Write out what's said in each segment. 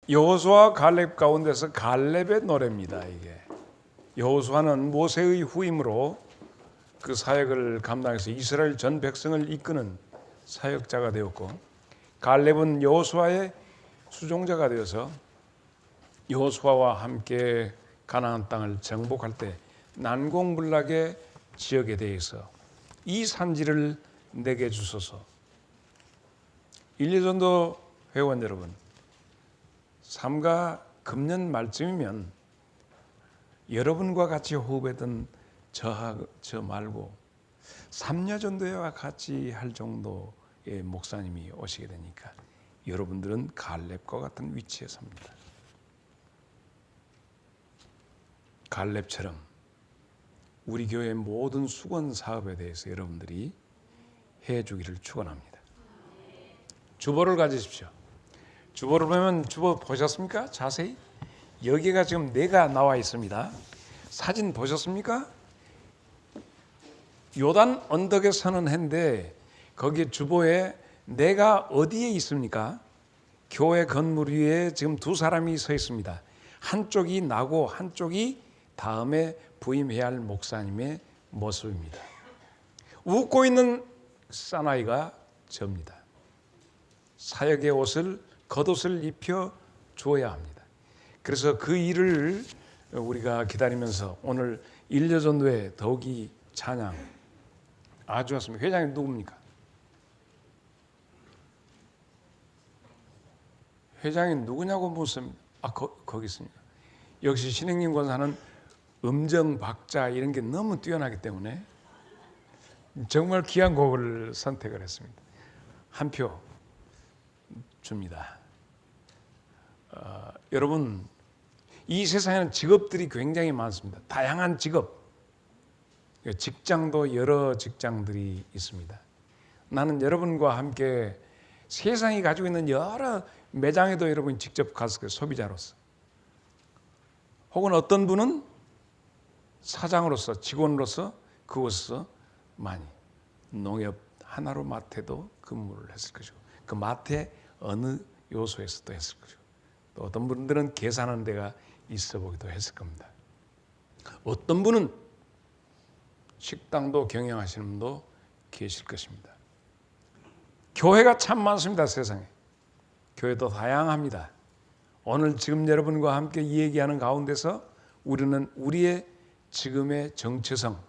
여호수아 갈렙 가운데서 갈렙의 노래입니다. 이게 여호수아는 모세의 후임으로 그 사역을 감당해서 이스라엘 전 백성을 이끄는 사역자가 되었고, 갈렙은 여호수아의 수종자가 되어서 여호수아와 함께 가나안 땅을 정복할 때 난공불락의 지역에 대해서 이 산지를 내게 주소서. 1.2전도 회원 여러분, 삼가 금년 말쯤이면 여러분과 같이 호흡했던 저 말고 3년 전도와 같이 할 정도의 목사님이 오시게 되니까 여러분들은 갈렙과 같은 위치에 섭니다. 갈렙처럼 우리 교회 모든 수건 사업에 대해서 여러분들이 해주기를 축원합니다. 주보를 가지십시오. 주보를 보면, 주보 보셨습니까? 자세히 여기가 지금 내가 나와 있습니다. 사진 보셨습니까? 요단 언덕에 서는 해인데 거기 주보에 내가 어디에 있습니까? 교회 건물 위에 지금 두 사람이 서 있습니다. 한쪽이 나고 한쪽이 다음에 부임해야 할 목사님의 모습입니다. 웃고 있는 사나이가 접니다. 사역의 옷을, 겉옷을 입혀 주어야 합니다. 그래서 그 일을 우리가 기다리면서 오늘 일여전도회 더욱이 찬양 아주 좋습니다. 회장님 누굽니까? 회장이 누구냐고 묻습니다. 거기 있습니다. 역시 신행님 권사는 음정, 박자 이런 게 너무 뛰어나기 때문에 정말 귀한 곡을 선택을 했습니다. 한 표 줍니다. 여러분, 이 세상에는 직업들이 굉장히 많습니다. 다양한 직업, 직장도 여러 직장들이 있습니다. 나는 여러분과 함께 세상이 가지고 있는 여러 매장에도 여러분이 직접 가서 소비자로서, 혹은 어떤 분은 사장으로서, 직원으로서 그곳에서 많이 농협 하나로 마트에도 근무를 했을 것이고, 그 마트의 어느 요소에서도 했을 것이고, 또 어떤 분들은 계산하는 데가 있어 보기도 했을 겁니다. 어떤 분은 식당도 경영하시는 분도 계실 것입니다. 교회가 참 많습니다. 세상에 교회도 다양합니다. 오늘 지금 여러분과 함께 이 얘기하는 가운데서 우리는 우리의 지금의 정체성,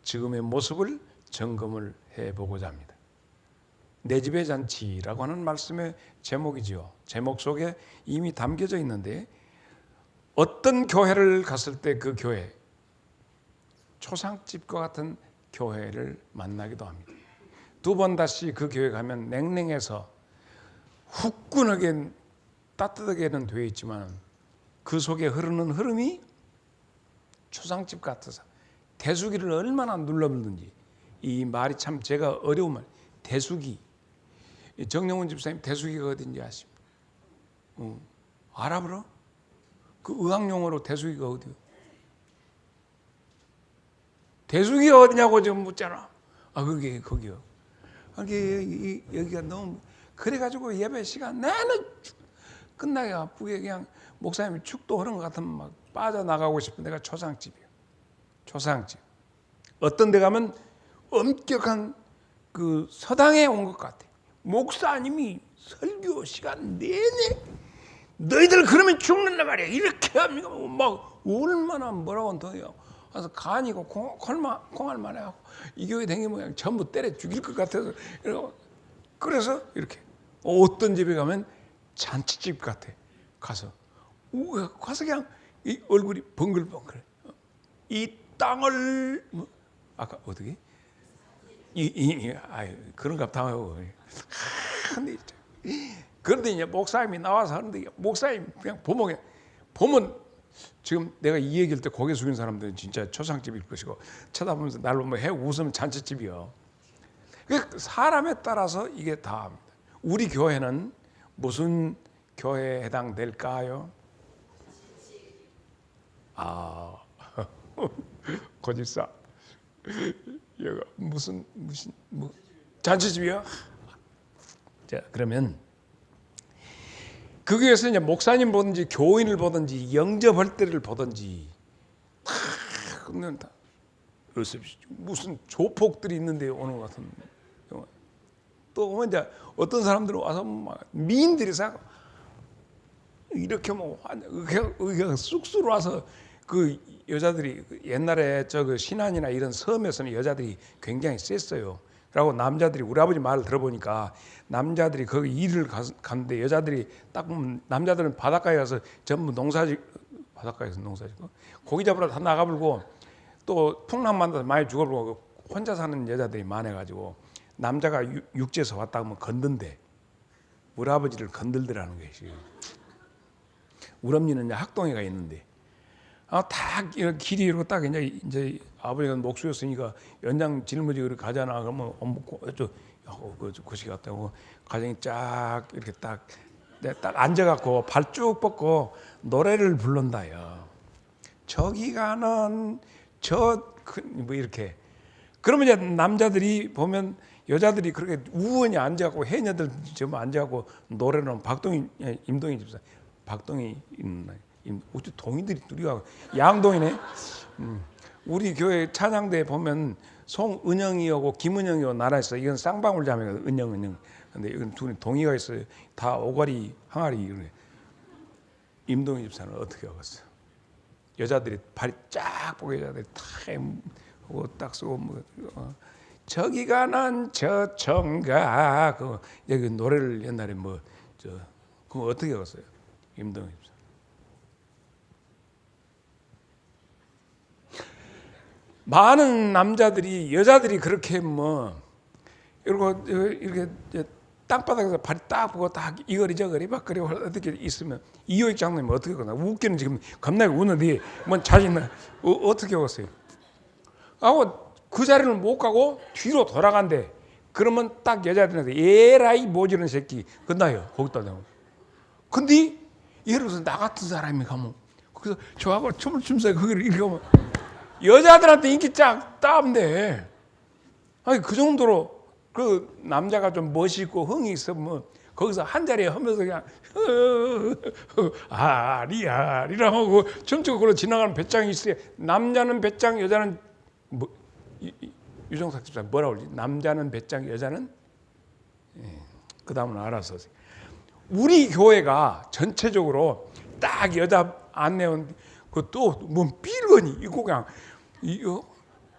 지금의 모습을 점검을 해보고자 합니다. 내 집의 잔치라고 하는 말씀의 제목이지요. 제목 속에 이미 담겨져 있는데, 어떤 교회를 갔을 때 그 교회, 초상집과 같은 교회를 만나기도 합니다. 두 번 다시 그 교회 가면 냉랭해서 후끈하게 따뜻하게는 되어 있지만 그 속에 흐르는 흐름이 초상집 같아서 대수기를 얼마나 눌렀는지, 이 말이 참 제가 어려운 말, 대수기. 정영훈 집사님 대수기가 어딘지 아십니까? 알아보러? 그 의학용어로 대수기가 어디요? 대수기가 어디냐고 지금 묻잖아. 그게 거기요. 여기가 너무 그래가지고 예배 시간 내내 끝나게 아프게 그냥 목사님이 축도 흐른 것 같으면 막 빠져나가고 싶은 데가 초상집이에요. 초상집. 어떤 데 가면 엄격한 그 서당에 온 것 같아. 목사님이 설교 시간 내내 너희들 그러면 죽는단 말이야. 이렇게 합니까? 막 얼마나 뭐라고 더해요. 그래서 간이고 콩알만 해갖고 이 교회 댕기면 그냥 전부 때려 죽일 것 같아서 그래서 이렇게 어떤 집에 가면 잔치집 같아. 가서 그냥 이 얼굴이 벙글벙글. 이 땅을 아까 어떻게? 그런가 당하고. 그런데 이제 목사님이 나와서 하는데, 목사님 그냥 보면 지금 내가 이 얘기할 때 고개 숙인 사람들은 진짜 초상집일 것이고, 쳐다보면서 날 보면 웃으면 잔치집이요. 사람에 따라서 이게 다합니다. 우리 교회는 무슨 교회에 해당될까요? 고집사. 여가 무슨 잔치집이요? 자, 그러면 거기에서 이제 목사님 보든지 교인을 보든지 영접할 때를 보든지 다 긁는다. 무슨 조폭들이 있는데 오는 것 같은 경우. 또 이제 어떤 사람들은 와서 막 미인들이 사고 이렇게 뭐 그냥 쑥쑥 와서 그 여자들이 옛날에 저 그 신안이나 이런 섬에서는 여자들이 굉장히 셌어요. 그리고 남자들이 우리 아버지 말을 들어보니까 남자들이 거기 일을 갔는데 여자들이 딱 보면 남자들은 바닷가에 가서 전부 바닷가에서 농사짓고 고기 잡으러 다 나가불고 또 풍랑만도 많이 죽어불고 혼자 사는 여자들이 많아가지고 남자가 육지에서 왔다 하면 건든대. 우리 아버지를 건들더라는 것이. 우리 엄니는 이제 학동에가 있는데 딱 길이 이러고 딱 이제 아버지가 목수였으니까 연장 짊어지고 가잖아. 그러면 거시 갔다고 가정이 쫙 이렇게 딱 앉아갖고 발 쭉 뻗고 노래를 부른다요. 저기 가는 뭐 이렇게. 그러면 이제 남자들이 보면 여자들이 그렇게 우원히 앉아갖고 해녀들 전부 앉아갖고 노래는 임동희 집사 박동희 어째 동이들이 둘이가 양동이네. 우리 교회 찬양대 보면 송은영이하고 김은영이하고 나라 있어. 이건 쌍방울 자매가 은영. 근데 이건 둘이 동이가 있어요. 다 오가리 항아리 그래. 임동희 집사는 어떻게 하겠어? 여자들이 발이 쫙 보고 여자들이 딱 쓰고 저기 가는 저 청가 여기 노래를 옛날에 그거 어떻게 하겠어요? 임동희 집사. 많은 남자들이 여자들이 그렇게 이렇게 땅바닥에서 발이 딱 보고 딱 이거리 막거리 어떻게 있으면 이효익 장로님 어떻게 하나 웃기는 지금 겁나게 우는데 자신 어떻게 하겠어요? 하고 그 자리를 못 가고 뒤로 돌아간대. 그러면 딱 여자들한테 에라이 모지는 새끼 끝나요. 거기다 대고. 근데 예를 들어서 나 같은 사람이 가면 거기서 저하고 춤을 추면서 거기를 이렇게 하면 여자들한테 인기 쫙 따면 아니 그 정도로 그 남자가 좀 멋있고 흥이 있으면 거기서 한 자리에 하면서 그냥 아리아리라 하고 춤추고 그러 지나가는 배짱이 있어요. 남자는 배짱, 여자는 유정석 집사 뭐라고 그러지? 남자는 배짱, 여자는 그 다음은 알아서. 우리 교회가 전체적으로 딱 여자 안내원 그또뭐 삐르거니 이거 그냥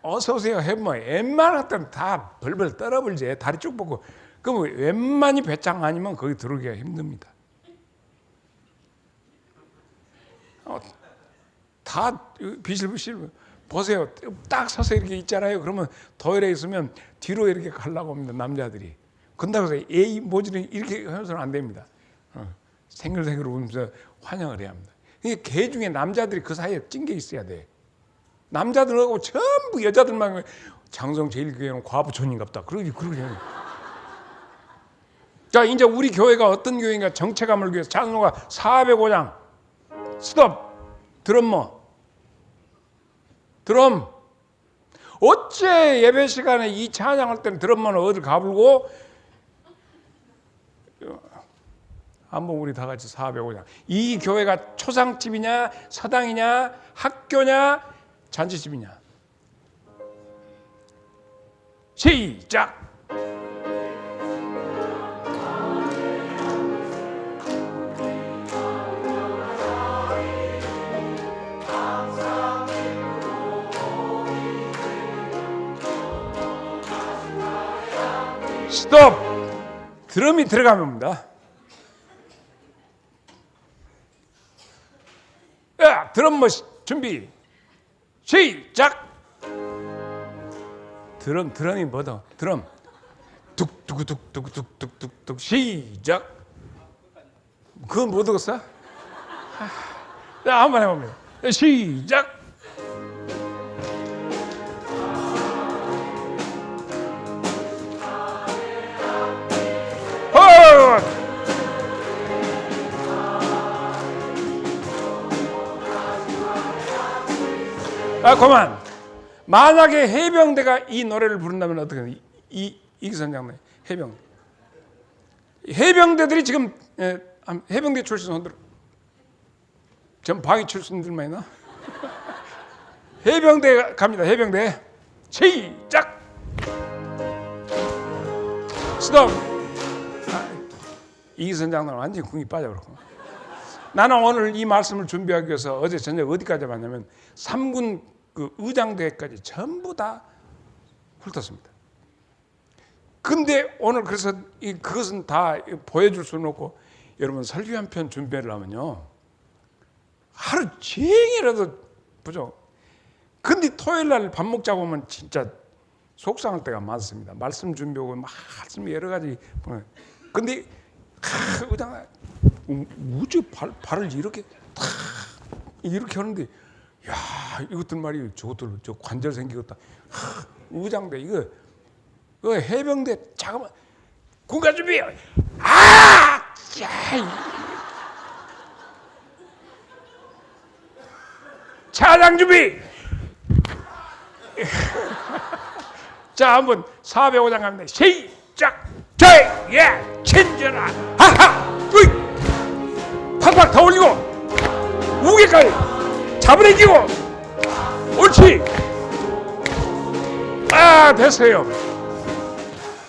어서 오세요 해보면 웬만하면 다 벌벌 떨어불지. 다리 쭉 뻗고 그러면 웬만히 배짱 아니면 거기 들어오기가 힘듭니다. 다 비실비실 보세요. 딱 서서 이렇게 있잖아요. 그러면 도열에 있으면 뒤로 이렇게 가려고 합니다. 남자들이. 근다고 해서 에이 모지는 이렇게 하면서는 안 됩니다. 생글생글 웃으면서 환영을 해야 합니다. 개 중에 남자들이 그 사이에 찐 게 있어야 돼. 남자들하고 전부 여자들만 장성 제일교회는 과부촌인갑다. 그러게. 자, 이제 우리 교회가 어떤 교회인가 정체감을 위해서 찬송가 405장 스톱 드럼 어째 예배 시간에 이 찬양할 때는 드럼만 어딜 가불고 한번 우리 다 같이 405장. 이 교회가 초상집이냐 서당이냐 학교냐 잔치집이냐. 시작. 스톱. 드럼이 들어가면입니다. 야, 드럼 준비. 시작. 드럼이 뭐다? 드럼. 뚝뚝뚝뚝뚝뚝뚝 시작. 그건 못 얻었어? 자, 한번 해봅니다. 시작. 그만. 만약에 해병대가 이 노래를 부른다면 어떻게 해? 이기선 장로님 해병대들이 지금 해병대 출신 손들. 전 방위 출신들만 있나? 해병대 갑니다. 해병대 시작. 스톱. 이기선 장로는 완전히 궁이 빠져버렸고. 나는 오늘 이 말씀을 준비하기 위해서 어제 저녁 어디까지 봤냐면 3군 그 의장대까지 전부 다 훑었습니다. 근데 오늘 그래서 그것은 다 보여줄 수는 없고, 여러분 설교 한 편 준비를 하면요 하루 종일이라도 보죠. 근데 토요일 날 밥 먹자 보면 진짜 속상할 때가 많습니다. 말씀 준비하고 말씀 여러 가지. 근데 의장 우주 발을 이렇게 탁 이렇게 하는데, 야 이것들 말이 저것들 저 관절 생기겠다. 의장대 이거 해병대 잠깐만 군가 준비. 차장 준비. 자 한번 405장 갑니다. 시작. 예 친절아 하하 으이 팍팍 더 올리고 무게까지 잡아당기고 옳지. 됐어요.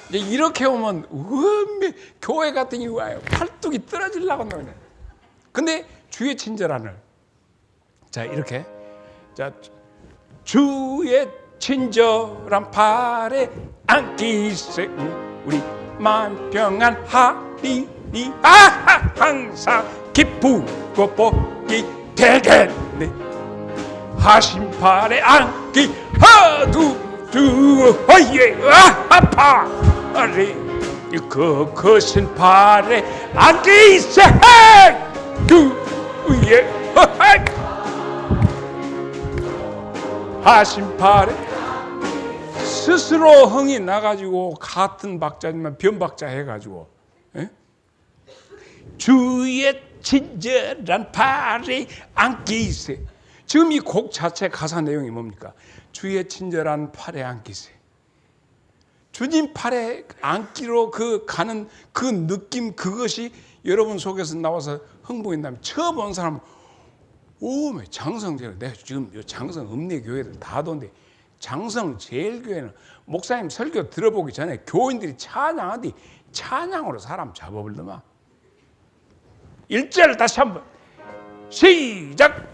이제 이렇게 오면 교회 같은 게 와요. 팔뚝이 떨어지려고 하는. 근데 주의 친절함을 자 이렇게 자 주의 친절한 팔에 안기세 우리 만평안하리니 항상 기쁘고 복이 되겠네. 하신 팔에 안기 하두두 어예 아파 아래 그 거신 팔에 안기세 두예 하신 팔에 스스로 흥이 나가지고 같은 박자지만 변박자 해가지고 주의 친절한 팔에 안기세. 지금 이 곡 자체 가사 내용이 뭡니까? 주의 친절한 팔에 안기세. 주님 팔에 안기로 그 가는 그 느낌, 그것이 여러분 속에서 나와서 흥분한다면 처음 온 사람은 오메 장성제를 내가 지금 장성 읍내 교회들 다 돈데 장성 제일교회는 목사님 설교 들어보기 전에 교인들이 찬양하디 찬양으로 사람 잡아버리더만. 1절 다시 한번 시작.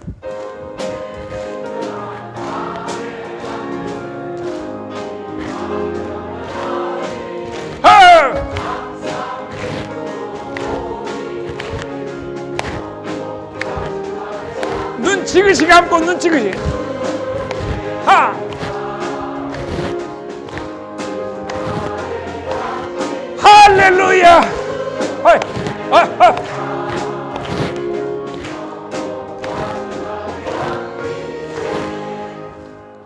눈 지그시 감고 눈 지그시 할렐루야.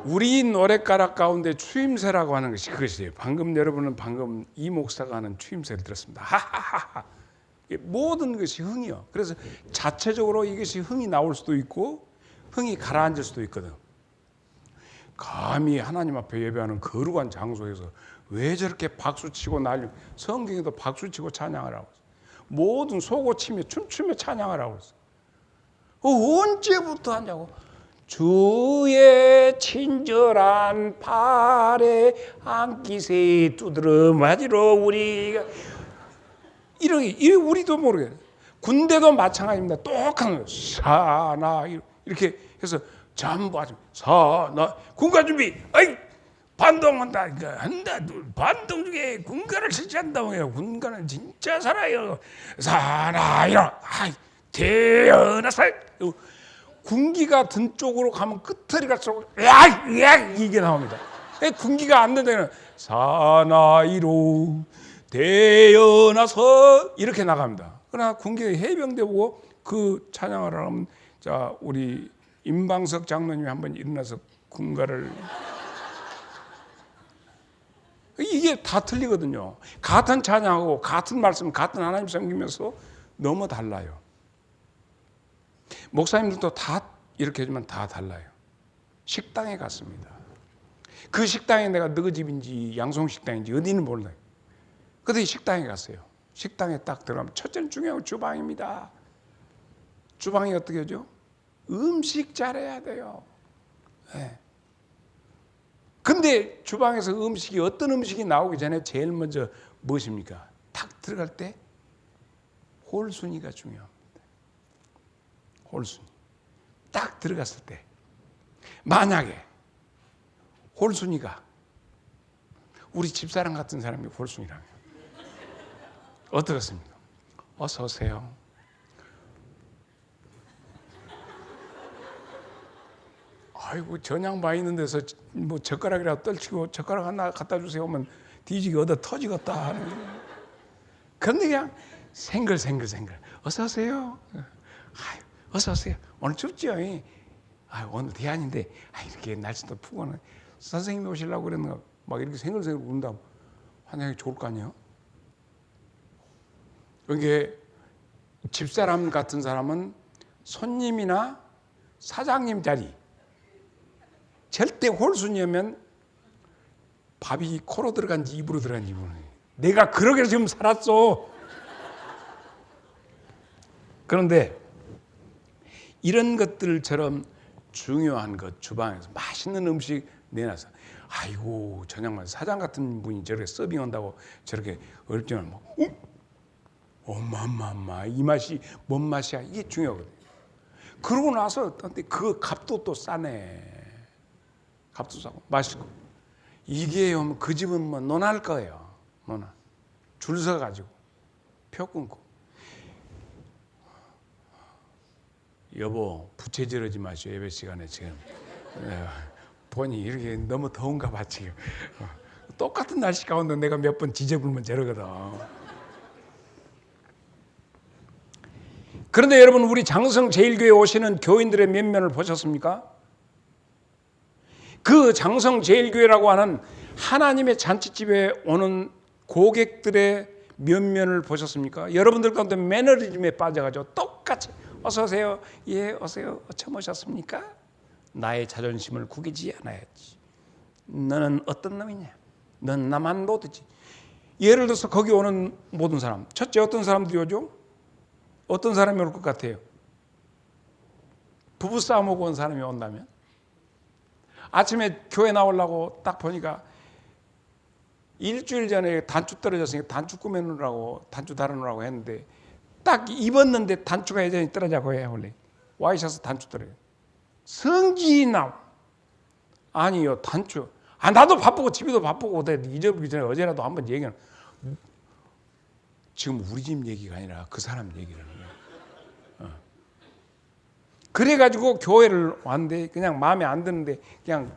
우리 노랫가락 가운데 추임새라고 하는 것이 그것이에요. 방금 여러분은 방금 이 목사가 하는 추임새를 들었습니다. 하하하하. 모든 것이 흥이요. 그래서 자체적으로 이것이 흥이 나올 수도 있고 흥이 가라앉을 수도 있거든. 감히 하나님 앞에 예배하는 거룩한 장소에서 왜 저렇게 박수치고 난리. 성경에도 박수치고 찬양하라고 했어. 모든 속옷치며 춤추며 찬양하라고 했어. 언제부터 하냐고. 주의 친절한 팔에 안기세 두드러맞이로 우리가 이렇게 우리도 모르게 군대도 마찬가지입니다. 똑같은 사나 이렇게 해서 전부 하죠. 사나 군가 준비. 어이 반동한다. 한다. 반동 중에 군가를 실시한다고 해요. 군가는 진짜 살아요. 사나 이런. 태어나서 군기가 든 쪽으로 가면 끝허리가 쪽 야 이게 나옵니다. 군기가 안 된다면 사나이로 태어나서 이렇게 나갑니다. 그러나 군기가 해병대 보고 그 찬양을 하면 자 우리 임방석 장로님이 한번 일어나서 군가를 이게 다 틀리거든요. 같은 찬양하고 같은 말씀 같은 하나님 섬기면서 너무 달라요. 목사님들도 다 이렇게 해주면 다 달라요. 식당에 갔습니다. 그 식당에 내가 너희 집인지 양송식당인지 어디는 몰라요. 그런데 식당에 갔어요. 식당에 딱 들어가면 첫째는 중요한 건 주방입니다. 주방이 어떻게 하죠? 음식 잘해야 돼요. 네. 근데 주방에서 음식이 어떤 음식이 나오기 전에 제일 먼저 무엇입니까? 딱 들어갈 때 홀순위가 중요합니다. 홀순위. 딱 들어갔을 때 만약에 홀순위가 우리 집사람 같은 사람이 홀순위라면 어떻겠습니까? 어서 오세요. 아이고 전양 봐 있는 데서 뭐 젓가락이라도 떨치고 젓가락 하나 갖다 주세요 하면 뒤지게 얻어 터지겠다 하는 거예요. 그런데 그냥 생글 어서 오세요. 아유, 어서 오세요. 오늘 춥죠? 오늘 대안인데 이렇게 날씨도 푸고는 선생님이 오시려고 그랬는가 막 이렇게 생글생글 운다 환영이 좋을 거 아니에요? 이게 집사람 같은 사람은 손님이나 사장님 자리 절대 홀순이면 밥이 코로 들어간지 입으로 들어간지 모르는 내가 그러게 지금 살았어. 그런데 이런 것들처럼 중요한 것 주방에서 맛있는 음식 내놔서 아이고 저녁만 사장 같은 분이 저렇게 서빙한다고 저렇게 어렵지만 뭐 엄마엄마 이 맛이 뭔 맛이야 이게 중요하거든요. 그러고 나서 그 값도 또 싸네. 값도 싸고 맛있고 이게 그 집은 뭐 논할 거예요. 논할 줄 서가지고 표 끊고 여보 부채질하지 마시오 예배 시간에 지금 보니 이렇게 너무 더운가 봐 지금 똑같은 날씨 가운데 내가 몇 번 지저분면 저러거든. 그런데 여러분 우리 장성 제일교회 오시는 교인들의 면면을 보셨습니까? 그 장성 제일교회라고 하는 하나님의 잔치집에 오는 고객들의 면면을 보셨습니까? 여러분들 가운데 매너리즘에 빠져가지고 똑같이 어서 오세요. 예, 오세요. 처음 오셨습니까? 나의 자존심을 구기지 않아야지. 너는 어떤 놈이냐? 넌 나만 모르지. 예를 들어서 거기 오는 모든 사람. 첫째 어떤 사람들이 오죠? 어떤 사람이 올 것 같아요? 부부싸움하고 온 사람이 온다면? 아침에 교회 나오려고 딱 보니까 일주일 전에 단추 떨어졌으니까 단추 꾸며놓으라고 단추 달아놓으라고 했는데 딱 입었는데 단추가 여전히 떨어지고 해요. 원래 와이셔츠 단추 떨어져. 성질나. 아니요 단추. 나도 바쁘고 집에도 바쁘고 잊어버리기 전에 어제라도 한번 얘기하는. 지금 우리 집 얘기가 아니라 그 사람 얘기를 하는 거예요. 그래가지고 교회를 왔는데 그냥 마음에 안 드는데 그냥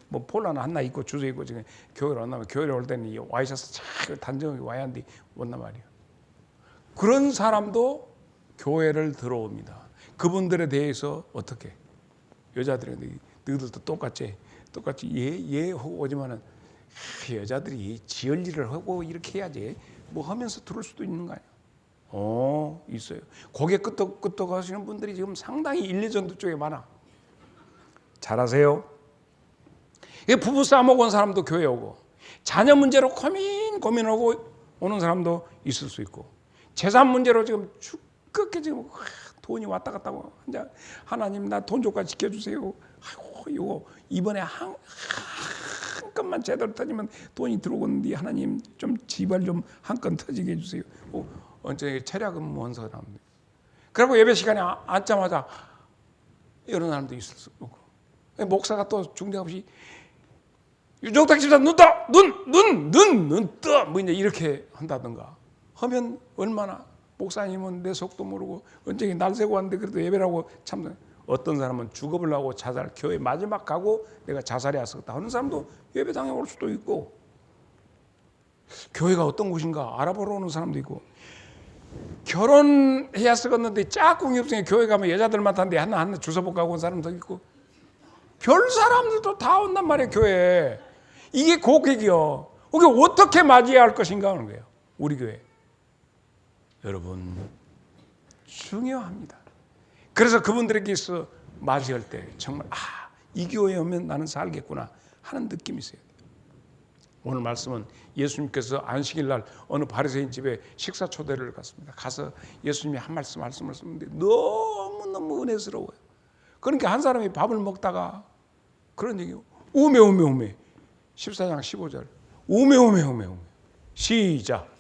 뭐 폴라나 하나 입고 주소 입고 지금 교회를 왔나면 교회를 올 때는 이 와이셔츠 잘 단정하게 와야 하는데 왔단 말이에요. 그런 사람도 교회를 들어옵니다. 그분들에 대해서 어떻게 여자들이 너희들도 똑같이 예 하고 오지만은 여자들이 지을 일을 하고 이렇게 해야지 뭐 하면서 들을 수도 있는 거 아니에요. 있어요. 고개 끄떡끄떡 하시는 분들이 지금 상당히 1레전드 쪽에 많아. 잘하세요. 부부 싸움하고 온 사람도 교회 오고 자녀 문제로 고민하고 오는 사람도 있을 수 있고 재산 문제로 지금 죽겠게 지금 돈이 왔다 갔다 하고 하나님 나 돈 조건 지켜주세요. 아이고 이거 이번에 한 건만 제대로 터지면 돈이 들어오는데 하나님 좀 지발 좀 한 건 터지게 해주세요. 언제 체력은 먼 사람들. 그리고 예배 시간에 앉자마자 이런 사람도 있을 수 있고 목사가 또 중대없이 유종탁 집사 눈 떠 뭐 이제 이렇게 한다든가 하면 얼마나 목사님은 내 속도 모르고 언제 날 새고 왔는데 그래도 예배라고 참 어떤 사람은 죽어보려고 자살 교회 마지막 가고 내가 자살해 왔었다 하는 사람도 예배당에 올 수도 있고 교회가 어떤 곳인가 알아보러 오는 사람도 있고 결혼해야 쓰겠는데 짝꿍이 없으니까 교회 가면 여자들 많다는데 하나 주워복 가고 온 사람도 있고 별 사람들도 다 온단 말이에요. 교회에. 이게 고객이요. 이게 어떻게 맞이해야 할 것인가 하는 거예요. 우리 교회. 여러분 중요합니다. 그래서 그분들에게서 맞이할 때 정말 이 교회에 오면 나는 살겠구나 하는 느낌이 있어요. 오늘 말씀은 예수님께서 안식일 날 어느 바리새인 집에 식사 초대를 갔습니다. 가서 예수님이 한 말씀을 쓰는데 너무너무 은혜스러워요. 그러니까 한 사람이 밥을 먹다가 그런 얘기요. 우메 14장 15절 우메 시작.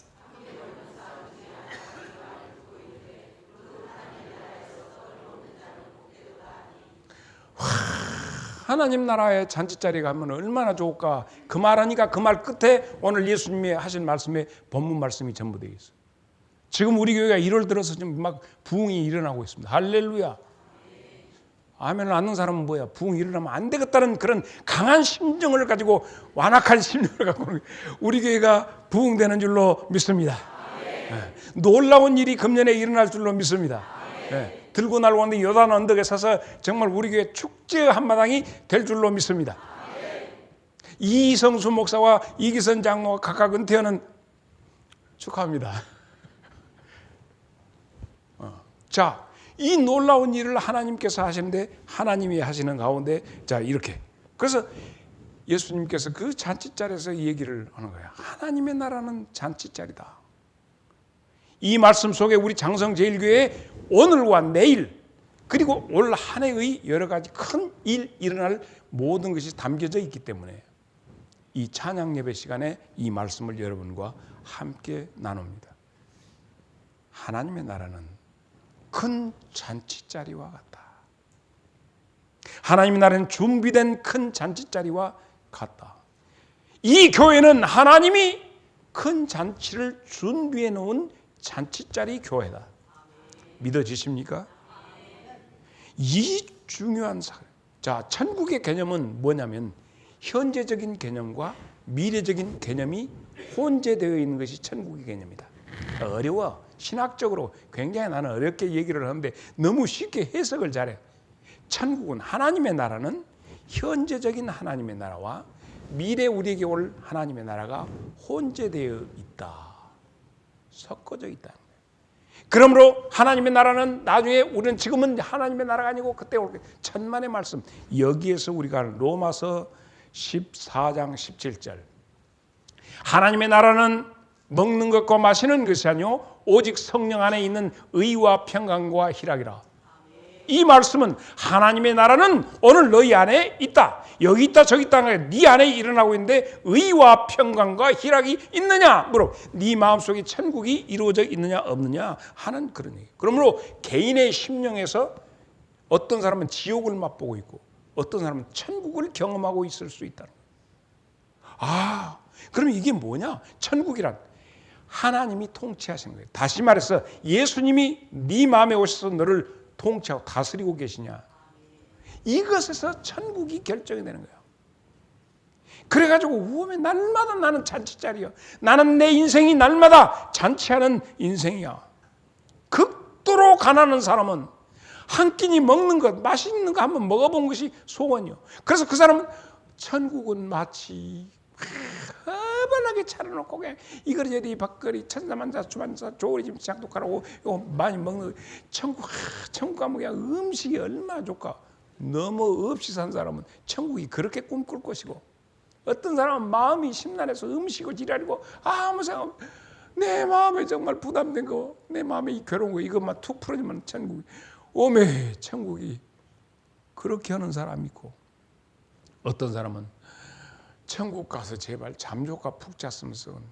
하나님 나라의 잔치자리가 하면 얼마나 좋을까. 그 말하니까 그 말 끝에 오늘 예수님이 하신 말씀에 본문 말씀이 전부 되어 있어요. 지금 우리 교회가 1월 들어서 지금 막 부흥이 일어나고 있습니다. 할렐루야. 아멘을 안는 사람은 뭐야? 부흥이 일어나면 안 되겠다는 그런 강한 심정을 가지고 완악한 심정을 갖고 우리 교회가 부흥되는 줄로 믿습니다. 네. 놀라운 일이 금년에 일어날 줄로 믿습니다. 네. 들고 날아오는데 요단 언덕에 서서 정말 우리 교회 축제 한마당이 될 줄로 믿습니다. 이성수 목사와 이기선 장로가 각각 은퇴하는 축하합니다. 자, 이 놀라운 일을 하나님께서 하시는데 하나님이 하시는 가운데 자 이렇게 그래서 예수님께서 그 잔치자리에서 얘기를 하는 거예요. 하나님의 나라는 잔치자리다. 이 말씀 속에 우리 장성제일교회 오늘과 내일 그리고 올 한 해의 여러 가지 큰 일 일어날 모든 것이 담겨져 있기 때문에 이 찬양 예배 시간에 이 말씀을 여러분과 함께 나눕니다. 하나님의 나라는 큰 잔치자리와 같다. 하나님의 나라는 준비된 큰 잔치자리와 같다. 이 교회는 하나님이 큰 잔치를 준비해 놓은 잔치자리 교회다. 믿어지십니까? 이 중요한 사실. 자, 천국의 개념은 뭐냐면 현재적인 개념과 미래적인 개념이 혼재되어 있는 것이 천국의 개념이다. 어려워. 신학적으로 굉장히 나는 어렵게 얘기를 하는데 너무 쉽게 해석을 잘해. 천국은 하나님의 나라는 현재적인 하나님의 나라와 미래 우리에게 올 하나님의 나라가 혼재되어 있다. 섞어져 있다. 그러므로 하나님의 나라는 나중에 우리는 지금은 하나님의 나라가 아니고 그때 올 천만의 말씀 여기에서 우리가 로마서 14장 17절 하나님의 나라는 먹는 것과 마시는 것이 아니요 오직 성령 안에 있는 의와 평강과 희락이라. 이 말씀은 하나님의 나라는 오늘 너희 안에 있다. 여기 있다 저기 있다. 네 안에 일어나고 있는데 의와 평강과 희락이 있느냐 물어. 네 마음속에 천국이 이루어져 있느냐 없느냐 하는 그런 얘기. 그러므로 개인의 심령에서 어떤 사람은 지옥을 맛보고 있고 어떤 사람은 천국을 경험하고 있을 수 있다는 거예요. 아, 그럼 이게 뭐냐? 천국이란 하나님이 통치하시는 거예요. 다시 말해서 예수님이 네 마음에 오셔서 너를 통치하고 다스리고 계시냐. 이것에서 천국이 결정이 되는 거예요. 그래가지고 우음에 날마다 나는 잔치자리야. 나는 내 인생이 날마다 잔치하는 인생이야. 극도로 가난한 사람은 한 끼니 먹는 것, 맛있는 거 한번 먹어본 것이 소원이요. 그래서 그 사람은 천국은 마치 허벌나게 차려놓고 그냥 이거리 저리 밥거리 천사만사 주만사 조리집 장독하라고 이거 많이 먹는 천국 가면 그냥 음식이 얼마나 좋까. 너무 없이 산 사람은 천국이 그렇게 꿈꿀 것이고 어떤 사람은 마음이 심란해서 음식을 지랄이고 아무 생각 내 마음에 정말 부담된 거 내 마음에 이 괴로운 거 이것만 툭 풀어주면 천국이 오메 천국이 그렇게 하는 사람이 있고 어떤 사람은 천국 가서 제발 잠조가 푹 잤으면 썩었네.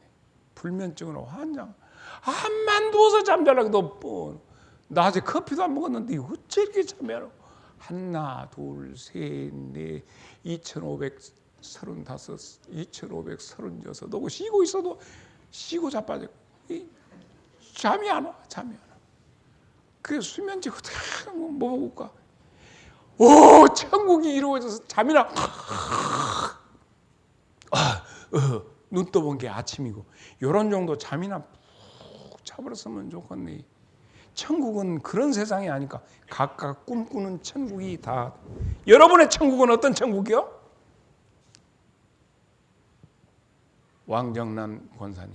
불면증으로 환장. 암만 누워서 잠자려고 낮에 커피도 안 먹었는데 어째 이렇게 잠이야. 하나, 둘, 셋, 넷, 2535, 2536 너고 쉬고 있어도 쉬고 자빠져. 잠이 안 와. 그래서 수면제 어떻게 뭐 먹을까? 오, 천국이 이루어져서 잠이 나. 눈 떠본 게 아침이고 이런 정도 잠이나 푹 자버렸으면 좋겠네. 천국은 그런 세상이 아니까 각각 꿈꾸는 천국이 다. 여러분의 천국은 어떤 천국이요? 왕정란 권사님,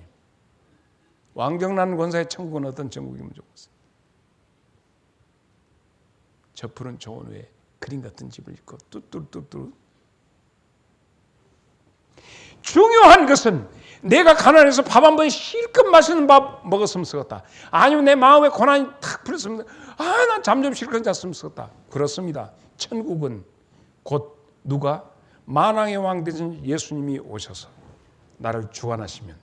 왕정란 권사의 천국은 어떤 천국이면 좋겠어요? 저 푸른 초원 위에 그림 같은 집을 짓고 뚜뚜뚜뚜 중요한 것은 내가 가난해서 밥 한 번 실컷 맛있는 밥 먹었으면 쓰겠다. 아니면 내 마음에 고난이 탁 풀렸으면 난 잠 좀 실컷 잤으면 쓰겠다. 그렇습니다. 천국은 곧 누가 만왕의 왕 되신 예수님이 오셔서 나를 주관하시면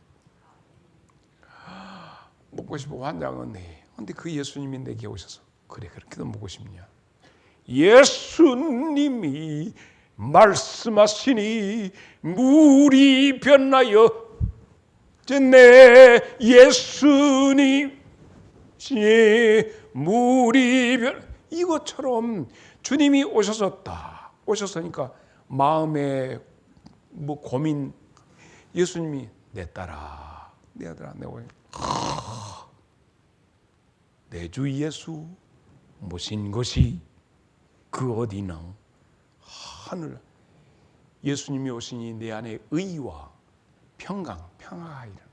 먹고 싶어 환장하네. 근데 그 예수님이 내게 오셔서 그래 그렇게도 먹고 싶냐. 예수님이 말씀하시니 물이 변하여 내 예수님 물이 변 이것처럼 주님이 오셨었다. 오셨으니까 마음에 뭐 고민 예수님이 내 딸아 내 아들아 내 주 예수 모신 것이 그 어디나 하늘 예수님이 오시니 내 안에 의와 평강 평화가 일어나.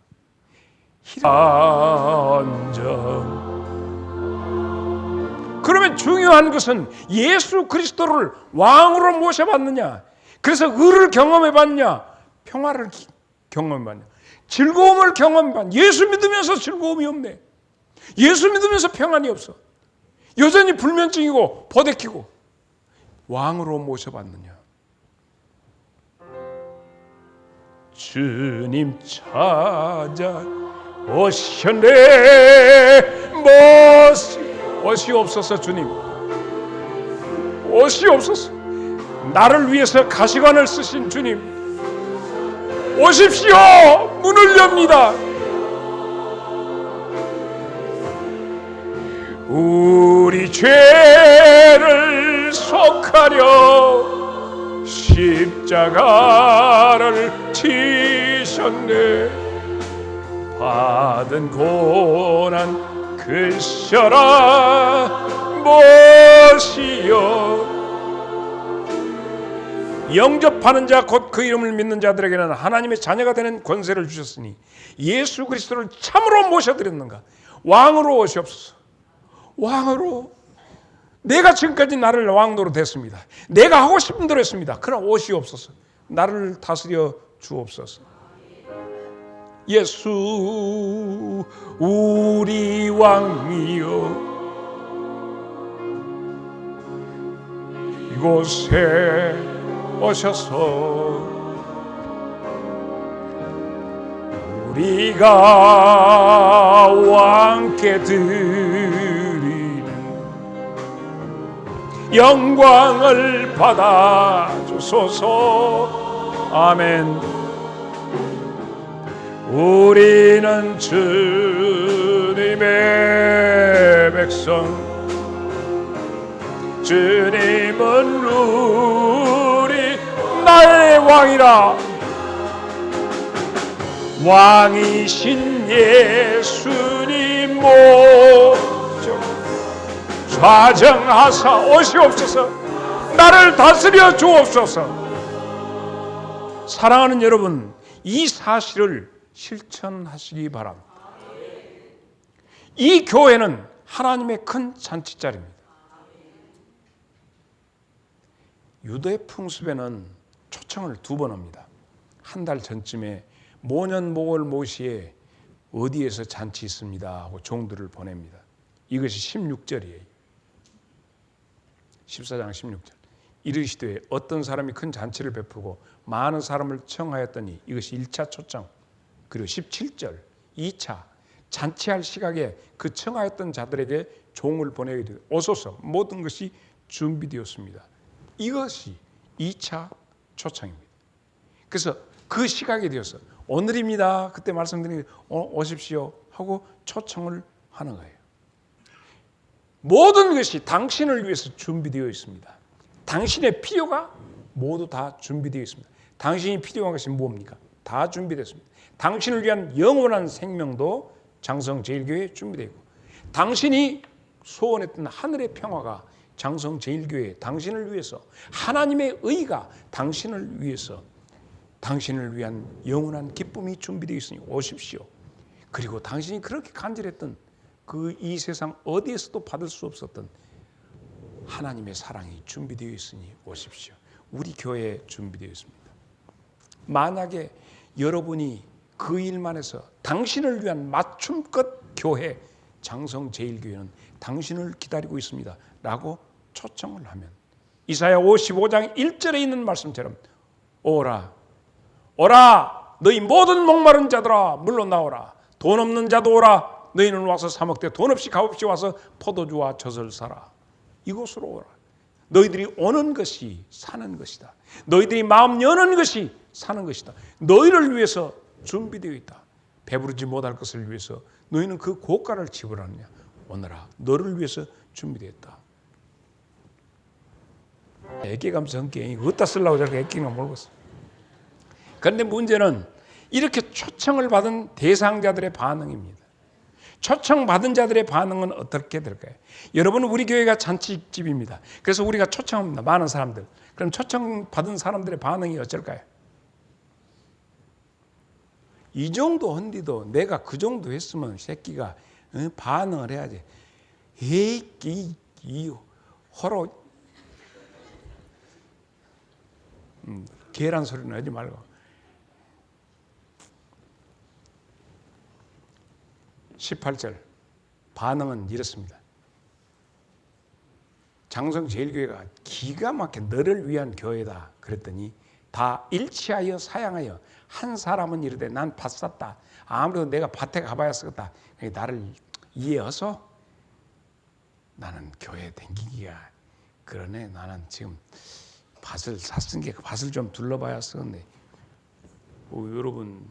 그러면 중요한 것은 예수 그리스도를 왕으로 모셔봤느냐, 그래서 의를 경험해봤냐, 평화를 경험해봤냐, 즐거움을 경험해봤냐. 예수 믿으면서 즐거움이 없네. 예수 믿으면서 평안이 없어. 여전히 불면증이고 버대키고. 왕으로 모셔봤느냐. 주님 찾아 오셨네. 옷이 없어서 주님, 옷이 없어서 나를 위해서 가시관을 쓰신 주님, 오십시오. 문을 엽니다. 우리 죄를 속하려 십자가를 지셨네. 받은 고난 글셔라 무엇이여. 영접하는 자 곧 그 이름을 믿는 자들에게는 하나님의 자녀가 되는 권세를 주셨으니 예수 그리스도를 참으로 모셔드렸는가. 왕으로 오시옵소서. 왕으로. 내가 지금까지 나를 왕으로 됐습니다. 내가 하고 싶은 대로 했습니다. 그러나 오시옵소서. 나를 다스려 주옵소서. 예수 우리 왕이여, 이곳에 오셔서 우리가 왕께 드리는 영광을 받아 주소서. 아멘. 우리는 주님의 백성, 주님은 우리 나의 왕이라. 왕이신 예수님 모셔 좌정하사 오시옵소서. 나를 다스려 주옵소서. 사랑하는 여러분, 이 사실을 실천하시기 바랍니다. 이 교회는 하나님의 큰 잔치자리입니다. 유대 풍습에는 초청을 2번 합니다. 한 달 전쯤에 모년목월 모시에 어디에서 잔치 있습니다 하고 종들을 보냅니다. 이것이 16절이에요. 14장 16절. 이르시되 어떤 사람이 큰 잔치를 베푸고 많은 사람을 청하였더니, 이것이 1차 초청. 그리고 17절 2차 잔치할 시각에 그 청하였던 자들에게 종을 보내게 오소서. 모든 것이 준비되었습니다. 이것이 2차 초청입니다. 그래서 그 시각이 되어서 오늘입니다. 그때 말씀드린 오십시오 하고 초청을 하는 거예요. 모든 것이 당신을 위해서 준비되어 있습니다. 당신의 필요가 모두 다 준비되어 있습니다. 당신이 필요한 것이 뭡니까? 다 준비됐습니다. 당신을 위한 영원한 생명도 장성제일교회에 준비되어 있고, 당신이 소원했던 하늘의 평화가 장성제일교회 당신을 위해서, 하나님의 의가 당신을 위해서, 당신을 위한 영원한 기쁨이 준비되어 있으니 오십시오. 그리고 당신이 그렇게 간절했던 그 이 세상 어디에서도 받을 수 없었던 하나님의 사랑이 준비되어 있으니 오십시오. 우리 교회에 준비되어 있습니다. 만약에 여러분이 그 일만 해서 당신을 위한 맞춤껏 교회, 장성제일교회는 당신을 기다리고 있습니다 라고 초청을 하면 이사야 55장 1절에 있는 말씀처럼 오라 오라 너희 모든 목마른 자들아 물러 나오라 돈 없는 자도 오라 너희는 와서 사 먹되 돈 없이 값없이 와서 포도주와 젖을 사라. 이곳으로 오라. 너희들이 오는 것이 사는 것이다. 너희들이 마음 여는 것이 사는 것이다. 너희를 위해서 준비되어 있다. 배부르지 못할 것을 위해서 너희는 그 고가를 지불하느냐. 오너라 너를 위해서 준비되었다. 애기감 성격이 어디다 쓰려고 저렇게 애기가 몰고 있어. 그런데 문제는 이렇게 초청을 받은 대상자들의 반응입니다. 초청받은 자들의 반응은 어떻게 될까요? 여러분 우리 교회가 잔치집입니다. 그래서 우리가 초청합니다. 많은 사람들. 그럼 초청받은 사람들의 반응이 어쩔까요? 이 정도 한디도 내가 그 정도 했으면 새끼가 반응을 해야지. 이 호로 계란 소리는 하지 말고 18절 반응은 이렇습니다. 장성제일교회가 기가 막혀 너를 위한 교회다 그랬더니 다 일치하여 사양하여 한 사람은 이르되 난 밭 샀다. 아무래도 내가 밭에 가봐야 쓰겠다. 나를 이해해서 나는 교회에 댕기기가 그러네. 나는 지금 밭을 샀으니까 밭을 좀 둘러봐야 쓰겠네. 여러분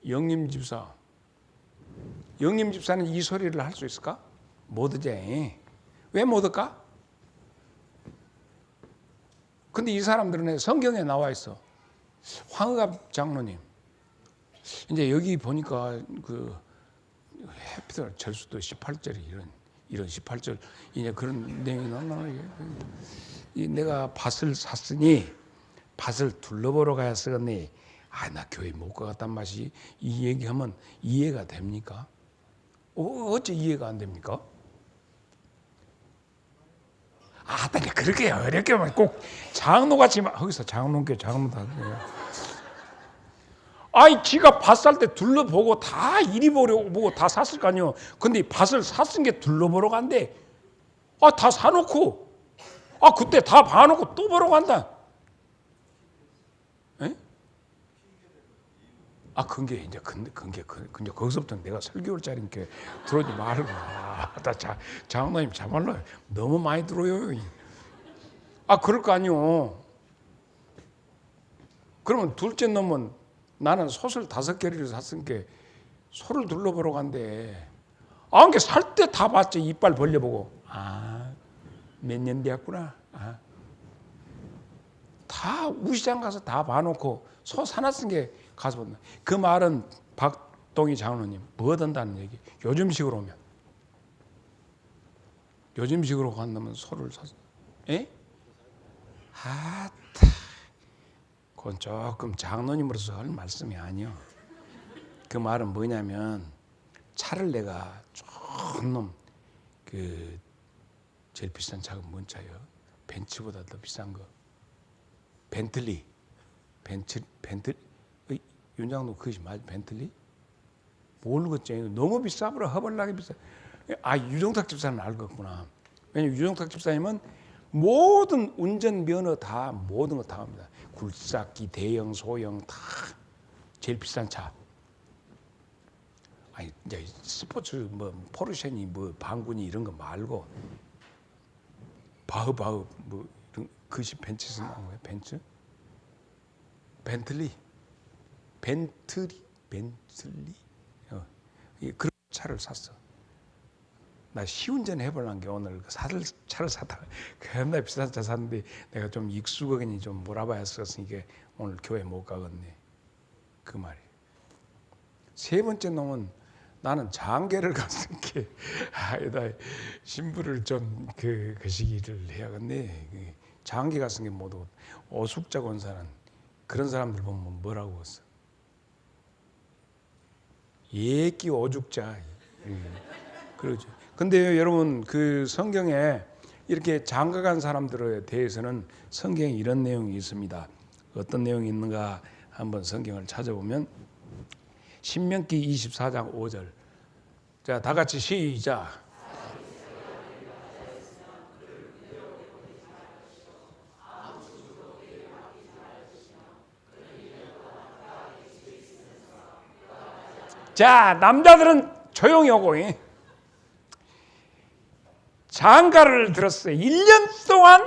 영림 집사는 이 소리를 할 수 있을까? 못 하지. 왜 못 할까? 근데 이 사람들은 성경에 나와 있어. 황의갑 장로님. 이제 여기 보니까 그 해피들 절수도 18절이 이런 18절 이제 그런 내용이 나오나. 내가 밭을 샀으니 밭을 둘러보러 가야 쓰겠네. 나 교회 못 가갔단 맛이 이 얘기하면 이해가 됩니까? 어째 이해가 안 됩니까? 근데 그렇게 어렵게 꼭 장로같이 거기서 장로께 장로다. 지가 밭 살 때 둘러보고 다 이리 보고 다 샀을 거 아니에요. 근데 밭을 샀은 게 둘러보러 간대. 다 사놓고 그때 다 봐놓고 또 보러 간다. 그게 이제 근데 거기서부터 내가 설교를 짜니까 들어오지 말고 장로님 참말로 너무 많이 들어요. 그럴 거 아니요. 그러면 둘째 놈은 나는 솥을 5개를 샀으니까 소를 둘러보러 간대. 그게 살 때 다 봤지. 이빨 벌려보고 몇 년 되었구나. 다 우시장 가서 다 봐놓고 소 사놨은 게 가서 본다. 그 말은 박동희 장로님 뭐 한다는 얘기. 요즘식으로 오면 요즘식으로 간다면 소를 샀어. 그건 조금 장로님으로서 할 말씀이 아니요. 그 말은 뭐냐면 차를 내가 좋은 놈 제일 비싼 차가 뭔 차예요? 벤츠보다 더 비싼 거. 벤틀리. 윤장로 그것이 맞아? 벤틀리? 모르겠지. 너무 비싸버려. 허벌나게 비싸. 유종탁 집사는 알겠구나. 왜냐면 유종탁 집사님은 모든 운전 면허 다 모든 거 다 합니다. 굴삭기, 대형, 소형 다 제일 비싼 차. 이제 스포츠 포르쉐니 방군이 이런 거 말고 바흐 이런 그것이 벤츠에서 나온 거예요. 벤틀리. 그런 차를 샀어. 나 시운전 해보려는 게 오늘 차를 샀다가 겁나 비싼 차 샀는데 내가 좀 익숙하니 좀 몰아봐야 했으니까 오늘 교회 못 가겠네. 그 말이에요. 세 번째 놈은 나는 장계를 갔으니까 나 신부를 좀 그 시기를 해야겠네. 장계 갔으니까 모두 오숙자 권사는 그런 사람들 보면 뭐라고 했어? 예끼 오죽자. 그러죠. 근데 여러분 그 성경에 이렇게 장가간 사람들에 대해서는 성경에 이런 내용이 있습니다. 어떤 내용이 있는가 한번 성경을 찾아보면 신명기 24장 5절. 자, 다 같이 시작. 자, 남자들은 조용히 오고 장가를 들었어요. 1년 동안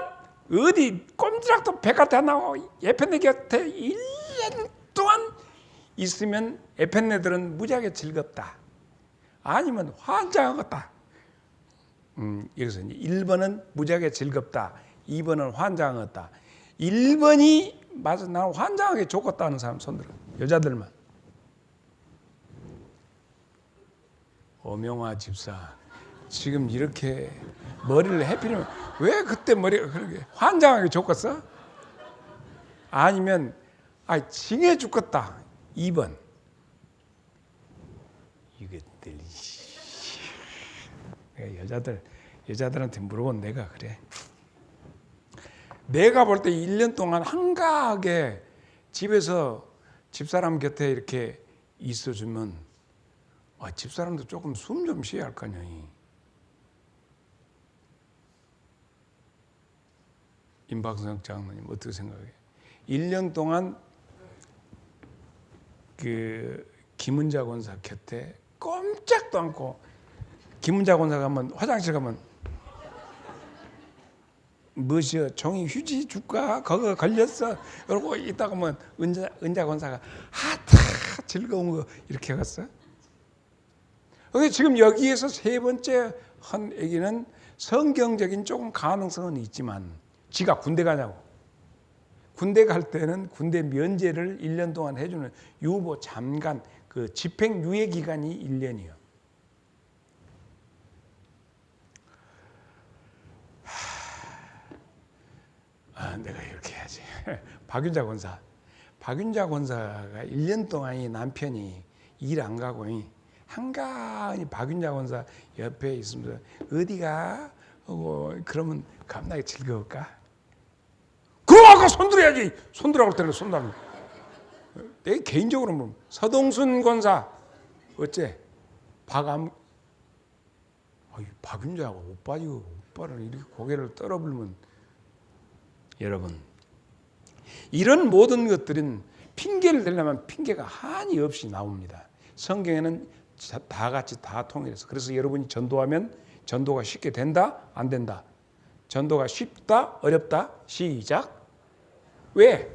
어디 꼼지락도 백한테 안 나오고 에펜네 곁에 1년 동안 있으면 에펜네들은 무지하게 즐겁다. 아니면 환장하겠다. 여기서 1번은 무지하게 즐겁다. 2번은 환장하겠다. 1번이 맞아, 나는 환장하게 좋겠다 하는 사람 손들어. 여자들만. 오명화 집사, 지금 이렇게 머리를 해피면 왜 그때 머리가 그렇게 환장하게 좋겠어? 아니면 징해 죽겠다. 2번. 이것들 여자들한테 물어본 내가 그래. 내가 볼 때 1년 동안 한가하게 집에서 집사람 곁에 이렇게 있어주면 집사람도 조금 숨 좀 쉬어야 할 거 아니야. 임박성 장로님 어떻게 생각해? 1년 동안 그 김은자 권사 곁에 꼼짝도 않고, 김은자 권사가 가면 화장실 가면 무엇이여 종이 휴지 줄까? 그거 걸렸어. 그러고 있다가 뭐 은자 권사가 다 즐거운 거 이렇게 갔어. 지금 여기에서 세 번째 한 얘기는 성경적인 조금 가능성은 있지만, 지가 군대 가냐고. 군대 갈 때는 군대 면제를 1년 동안 해주는 유보 잠깐 그 집행유예 기간이 1년이요. 내가 이렇게 해야지. 박윤자 권사가 1년 동안 이 남편이 일 안 가고 한가히 박윤자 권사 옆에 있으면서 어디가? 그러면 겁나게 즐거울까? 그럼 아까 손들어야지. 손들라고 때는 손들면. 내 개인적으로 뭐 서동순 권사 어째? 박윤자가 오빠를 이렇게 고개를 떨어불면, 여러분, 이런 모든 것들은 핑계를 대려면 핑계가 한이 없이 나옵니다. 성경에는 다 같이 다 통일해서. 그래서 여러분이 전도하면 전도가 쉽게 된다? 안 된다? 전도가 쉽다? 어렵다? 시작. 왜?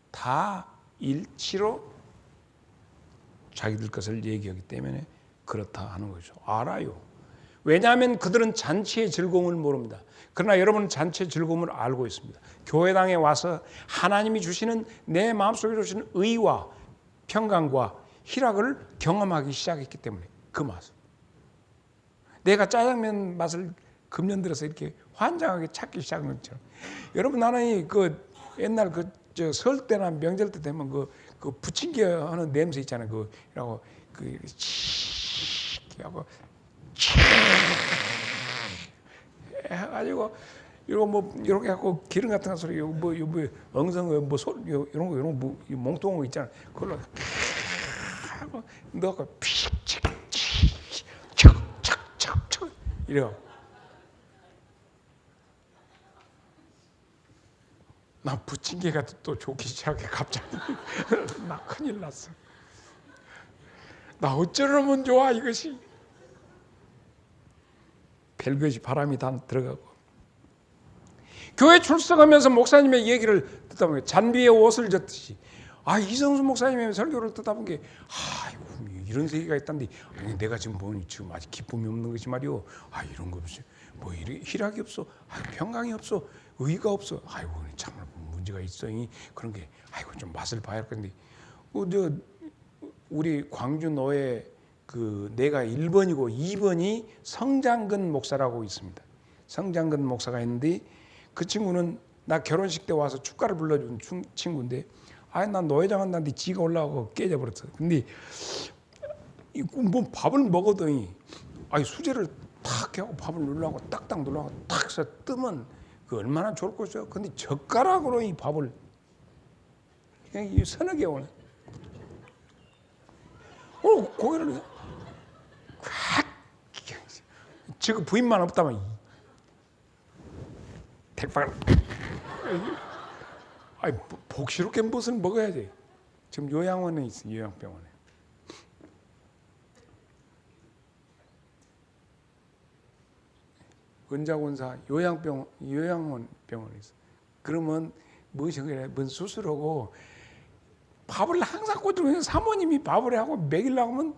다 일치로 자기들 것을 얘기하기 때문에 그렇다 하는 거죠. 알아요. 왜냐하면 그들은 잔치의 즐거움을 모릅니다. 그러나 여러분은 잔치의 즐거움을 알고 있습니다. 교회당에 와서 하나님이 주시는, 내 마음속에 주시는 의와 평강과 희락을 경험하기 시작했기 때문에 그 맛을. 내가 짜장면 맛을 금년 들어서 이렇게 환장하게 찾기 시작한 것처럼. 여러분, 나는 옛날 설 때나 명절 때 되면 그 부침개 하는 냄새 있잖아요. 하고 하고 해가지고 이렇게 하고 기름 같은 거 소리 엉성 이런 거 몽뚱한 거 있잖아. 그걸로 하고 넣고 척척척척 이래요. 나 부침개가 또 좋기 시작해. 갑자기 나 큰일 났어. 나 어쩌려면 좋아 이것이. 별것이 바람이 다 들어가고. 교회 출석하면서 목사님의 얘기를 듣다 보면 잔비에 옷을 젖듯이, 이성수 목사님의 설교를 듣다 보면 이런 세계가 있단데, 내가 지금 보니 지금 아직 기쁨이 없는 것이 말이오. 이런 거 없이 뭐 희락이 없어. 평강이 없어. 의가 없어. 참 문제가 있어. 그런 게 좀 맛을 봐야 할 건데. 우리 광주 노예 내가 1번이고 2번이 성장근 목사라고 있습니다. 성장근 목사가 있는데, 그 친구는 나 결혼식 때 와서 축가를 불러준 친구인데, 난 노회장 한다는데 지가 올라가고 깨져버렸어. 근데 뭐 밥을 먹어더니 수제를 탁 하고 밥을 눌러하고 딱딱 눌러하고 탁 해서 뜨면 그 얼마나 좋을 것이요. 근데 젓가락으로 이 밥을 그냥 서너 개 오네. 고개를 확 지금 부인만 없다면 택발. 아니 복스럽게 무엇을 먹어야지. 지금 요양원에 있어. 요양병원에. 원자곤사 요양원 병원에 있어. 그러면 무엇이 그래? 뭔 수술하고 밥을 항상 꽂으면 사모님이 밥을 하고 먹이려고 하면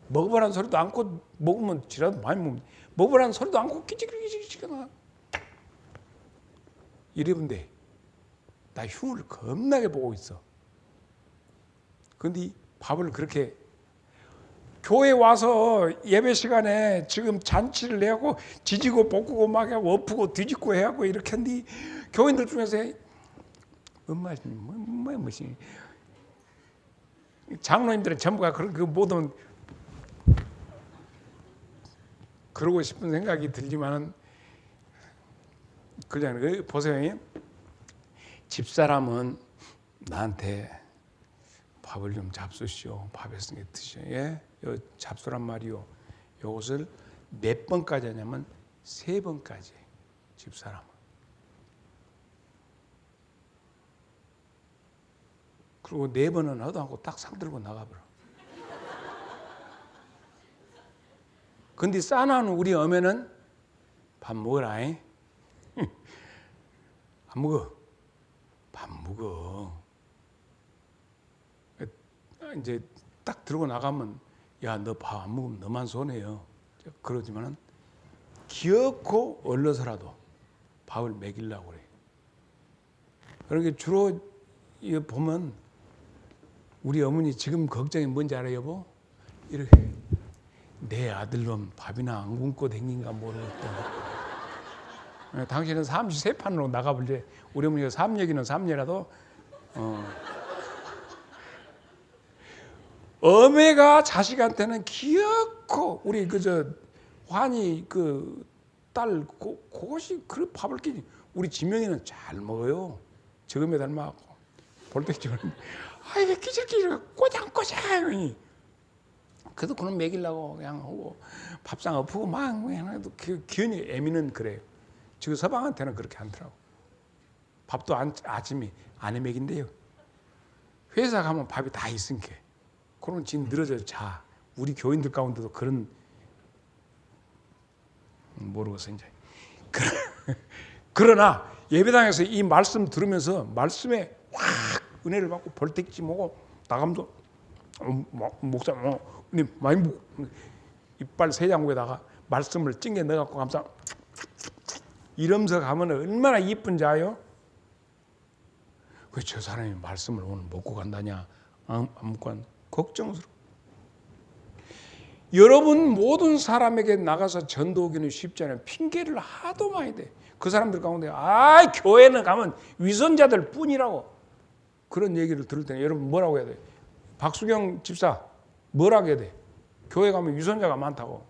먹어보라는 소리도 않고 먹으면 지라도 많이 먹으면 먹어보라는 소리도 않고 끼치끼치끼치나 이러는데 나 흉을 겁나게 보고 있어. 근데 밥을 그렇게 교회 와서 예배 시간에 지금 잔치를 해하고 지지고 볶고 막 하고 엎고 뒤집고 해하고 이렇게 한뒤 교인들 중에서 뭐지 장로님들은 전부가 그런 그 모든 그러고 싶은 생각이 들지만은 그냥 보세요. 집사람은 나한테 밥을 좀 잡수시오. 밥에서 드시오. 예? 요 잡수란 말이요. 요것을 몇 번까지 하냐면 3번까지 집사람은. 그리고 4번은 하도 않고 딱 상 들고 나가버려. 근데 싸나는 우리 어머는 밥 먹어라. 안 먹어. 밥 먹어. 이제 딱 들고 나가면 야, 너 밥 안 먹으면 너만 손해요. 그러지만은 기어코 얼려서라도 밥을 먹이려고 그래. 그러니까 주로 보면 우리 어머니 지금 걱정이 뭔지 알아요, 여보? 이렇게 내 아들놈 밥이나 안 굶고 댕긴가 모르겠다. 당신은 삼시세판으로 나가볼래. 우리 어머니가 삼얘기는 삼얘라도 어머니가 자식한테는 기어코 우리 그저 환희 그 딸 그것이 그 밥을 끼지. 우리 지명이는 잘 먹어요. 저금에 닮아갖고 볼때기처럼 아이 끼질끼질 꼬장꼬장. 그래도 그놈 먹이려고 그냥 하고 밥상 엎고 막 그냥 기운이 애미는 그래요. 지금 서방한테는 그렇게 않더라고. 밥도 아침에 안 해 먹인대요. 회사 가면 밥이 다 있으니까. 그러면 지금 늘어져 자. 우리 교인들 가운데도 그런 모르겠어 이제. 그러나 예배당에서 이 말씀 들으면서 말씀에 확 은혜를 받고 벌떡지 먹고 나가면서 목사 은혜 많이 먹고 이빨 세 장국에다가 말씀을 찡겨 넣어갖고 감사 이러면서 가면 얼마나 이쁜지 아요? 왜 저 사람이 말씀을 오늘 먹고 간다냐? 안 먹고 간다. 걱정스러워. 여러분 모든 사람에게 나가서 전도하기는 쉽지 않아요. 핑계를 하도 많이 대. 그 사람들 가운데 교회는 가면 위선자들 뿐이라고 그런 얘기를 들을 때 여러분 뭐라고 해야 돼? 박수경 집사 뭐라고 해야 돼? 교회 가면 위선자가 많다고.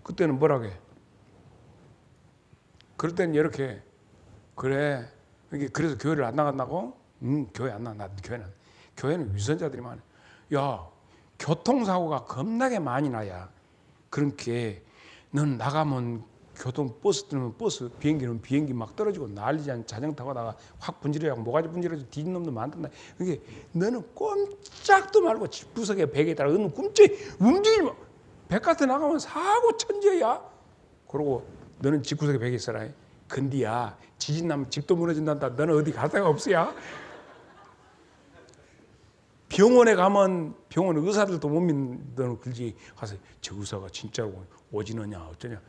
그때는 뭐라고 해? 그럴 때는 이렇게 그래. 그래서 교회를 안 나간다고? 교회 안 나간다. 교회는 위선자들이 많아. 야, 교통사고가 겁나게 많이 나야. 그렇게 넌 나가면 버스 뜨면 버스, 비행기는 비행기 막 떨어지고 난리지 않은 자전거 타고 가다가 확 분질이라고 모가지 분질해서 뒤진 놈도 많단다. 그게 너는 꼼짝도 말고 집구석에 베개에 따라 너는 꿈쩍 움직이지 마. 백화점 나가면 사고 천지야. 그러고 너는 집구석에 베개 있어라. 근디야 지진 나면 집도 무너진단다. 너는 어디 갈 데가 없어야. 병원에 가면 병원 의사들도 못 믿는 글지 가서 저 의사가 진짜로 오지느냐 어쩌냐.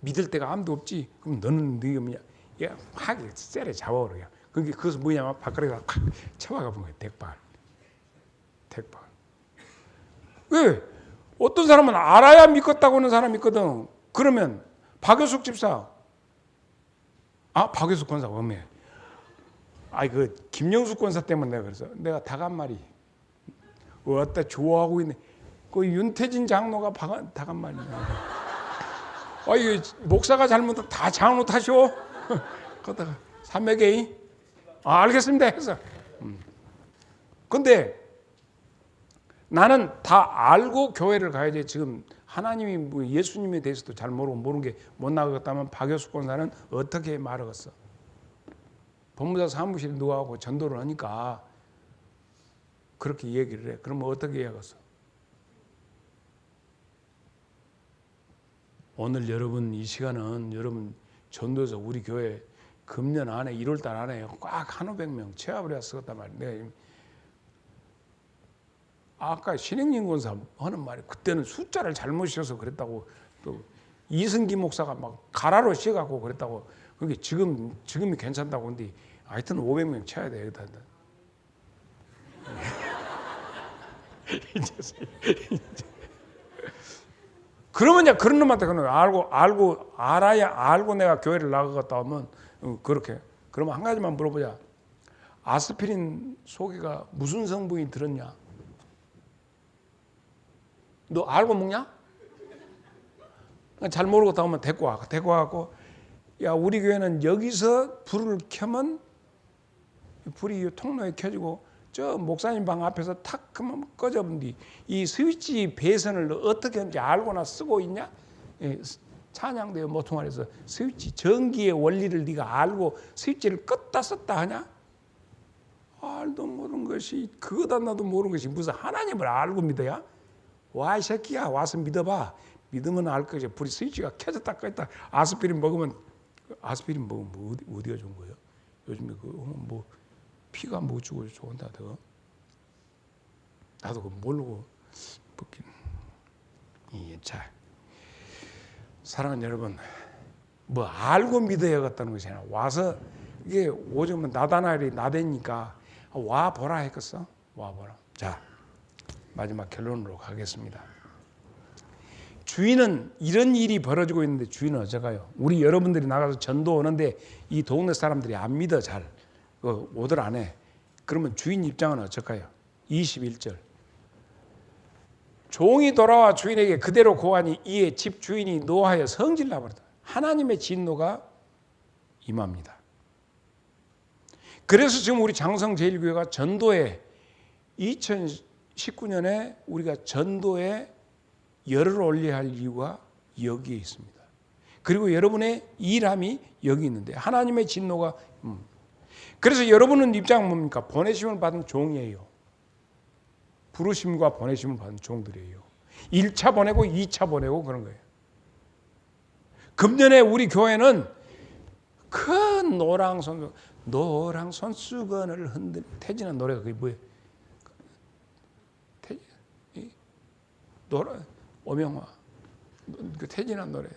믿을 데가 아무도 없지. 그럼 너는 네가 뭐냐? 야, 확 쎄래 잡아버려. 그게 그것은 뭐냐면 밥그릇에다 팍 쳐박아 본 거야. 택발. 왜? 어떤 사람은 알아야 믿겠다고 하는 사람이 있거든. 그러면 박효숙 집사, 박효숙 권사 어메. 그 김영숙 권사 때문에 내가 그래서 내가 닭 한 마리 어따 좋아하고 있네. 그 윤태진 장로가 닭 한 마리. 이거 목사가 잘못하면 다 장로 탓이오. 그러다가 삼매개이 알겠습니다 해서 근데 나는 다 알고 교회를 가야지. 지금 하나님이 뭐 예수님에 대해서도 잘 모르는 게 못 나가겠다면 박효숙 권사는 어떻게 말하겠어? 법무사 사무실에 누워하고 전도를 하니까 그렇게 얘기를 해. 그러면 어떻게 해야겠어? 오늘 여러분 이 시간은 여러분 전도에서 우리 교회 금년 안에 1월달 안에 꽉 1,500명 체합을 해서 썼단 말이에요. 아까 신행진 권사 하는 말이 그때는 숫자를 잘못 씌워서 그랬다고, 또 이승기 목사가 막 가라로 씌워갖고 그랬다고. 그게 지금이 괜찮다고. 근데 하여튼 500명 쳐야 돼. 여기다. 그러면 이제 그런 놈한테 그는 알고 내가 교회를 나가겠다 하면 그렇게. 그러면 한 가지만 물어보자. 아스피린 소개가 무슨 성분이 들었냐? 너 알고 먹냐? 잘 모르겠다 하면 데리고 와. 데리고 와갖고, 야, 우리 교회는 여기서 불을 켜면 불이 통로에 켜지고 저 목사님 방 앞에서 탁 그만 꺼져본 뒤 이 스위치 배선을 어떻게 하는지 알고나 쓰고 있냐? 찬양대회 모퉁아리에서 스위치 전기의 원리를 네가 알고 스위치를 껐다 썼다 하냐? 알도 모르는 것이, 그거다 나도 모르는 것이 무슨 하나님을 알고 믿어야? 와, 이 새끼야, 와서 믿어봐. 믿으면 알 것이야. 불이 스위치가 켜졌다 껐다. 아스피린 먹으면 뭐 어디가 좋은 거예요? 요즘에 뭐 피가 못 주고 좋은다 더. 나도 그거 모르고 먹긴. 자, 사랑하는 여러분, 뭐 알고 믿어야겠다는 것이 아니라 와서 이게 오죽하면 나다나리 나대니까 와 보라 했겠어. 와 보라. 자, 마지막 결론으로 가겠습니다. 주인은 이런 일이 벌어지고 있는데 주인은 어쩌가요? 우리 여러분들이 나가서 전도 오는데 이 동네 사람들이 안 믿어 잘. 오들 안 해. 그러면 주인 입장은 어쩔까요? 21절. 종이 돌아와 주인에게 그대로 고하니 이에 집 주인이 노하여 성질나 버렸다. 하나님의 진노가 임합니다. 그래서 지금 우리 장성제일교회가 전도에 2019년에 우리가 전도에 열을 올려야 할 이유가 여기에 있습니다. 그리고 여러분의 일함이 여기 있는데 하나님의 진노가 그래서 여러분은 입장은 뭡니까? 보내심을 받은 종이에요. 부르심과 보내심을 받은 종들이에요. 1차 보내고 2차 보내고 그런 거예요. 금년에 우리 교회는 큰 노랑 손수건을 흔들 태진한 노래가 그게 뭐예요? 오명화 그 태진한 노래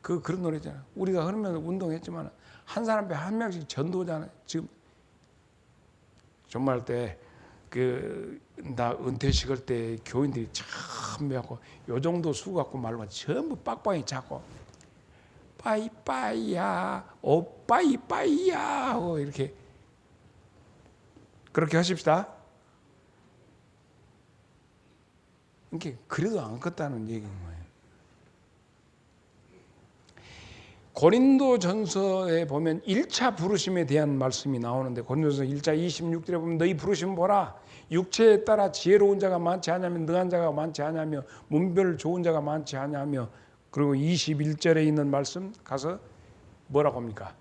그런 노래잖아. 우리가 흐르면서 운동했지만 한 사람 한 명씩 전도잖아. 지금 정말 때 나 은퇴식 할 때 교인들이 참 많고 요 정도 수 갖고 말만 전부 빡빡이 잡고 빠이빠이야 오빠이빠이야 하고 이렇게 그렇게 하십시다. 이렇게 그래도 안 컸다는 얘기인 거예요. 고린도전서에 보면 1차 부르심에 대한 말씀이 나오는데 고린도전서 1장 26절에 보면 너희 부르심 보라. 육체에 따라 지혜로운 자가 많지 않으며 능한 자가 많지 않으며 문별 좋은 자가 많지 않으며 그리고 21절에 있는 말씀 가서 뭐라고 합니까?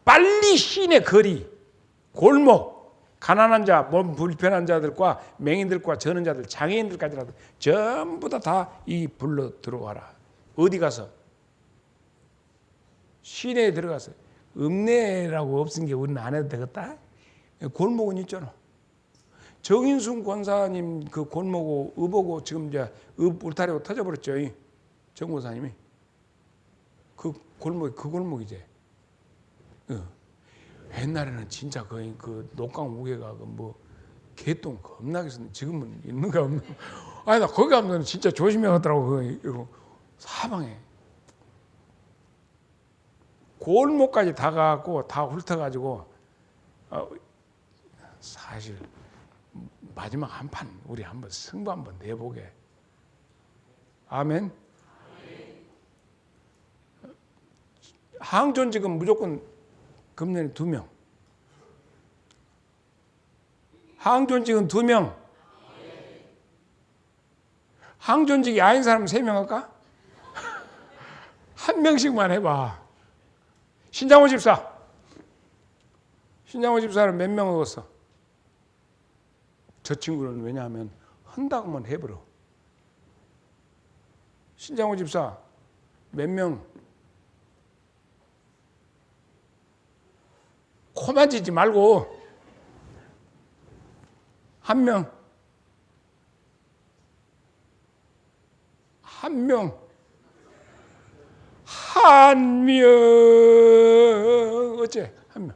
빨리 시내 거리 골목 가난한 자, 몸 불편한 자들과 맹인들과 저는 자들, 장애인들까지라도 전부 다 이 불러 들어와라. 어디 가서? 시내에 들어가서. 읍내라고 없은 게 우리는 안 해도 되겠다? 골목은 있잖아. 정인순 권사님 그 골목고 읍하고 지금 이제 읍 울타리가 터져버렸죠. 정 권사님이. 그 골목이지. 옛날에는 진짜 거의 그 녹강 우개가 뭐 개똥 겁나게 썼는데 지금은 있는가 없나? 아니 나 거기 가면 진짜 조심해야겠더라고. 이거 사방에 골목까지 다 가고 다 훑어가지고 사실 마지막 한 판 우리 한번 승부 한번 내보게. 아멘. 항존직은 무조건 금년에 2명. 항존직은 2명. 항존직이 아닌 사람 3명 할까? 한 명씩만 해봐. 신장호 집사. 신장호 집사는 몇 명 얻었어? 저 친구는 왜냐하면 한다고만 해버려. 신장호 집사 몇 명? 코만 짖지 말고 한 명. 한 명. 한 명. 어째? 한 명.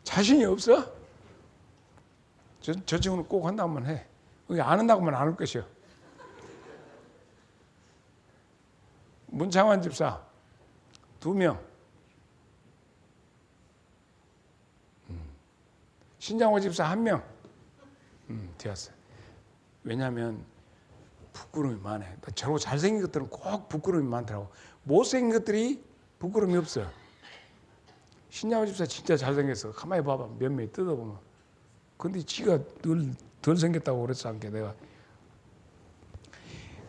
자신이 없어? 저 친구는 꼭 한다고만 해. 여기 안 한다고만 안 할 것이요. 문창환 집사 2명. 신장호 집사 1명. 되었어요. 왜냐하면 부끄러움이 많아요. 저러고 잘생긴 것들은 꼭 부끄러움이 많더라고. 못생긴 것들이 부끄러움이 없어. 신장호 집사 진짜 잘생겼어. 가만히 봐봐. 몇 명이 뜯어보면. 근데 지가 덜 생겼다고 그랬어. 않게 내가.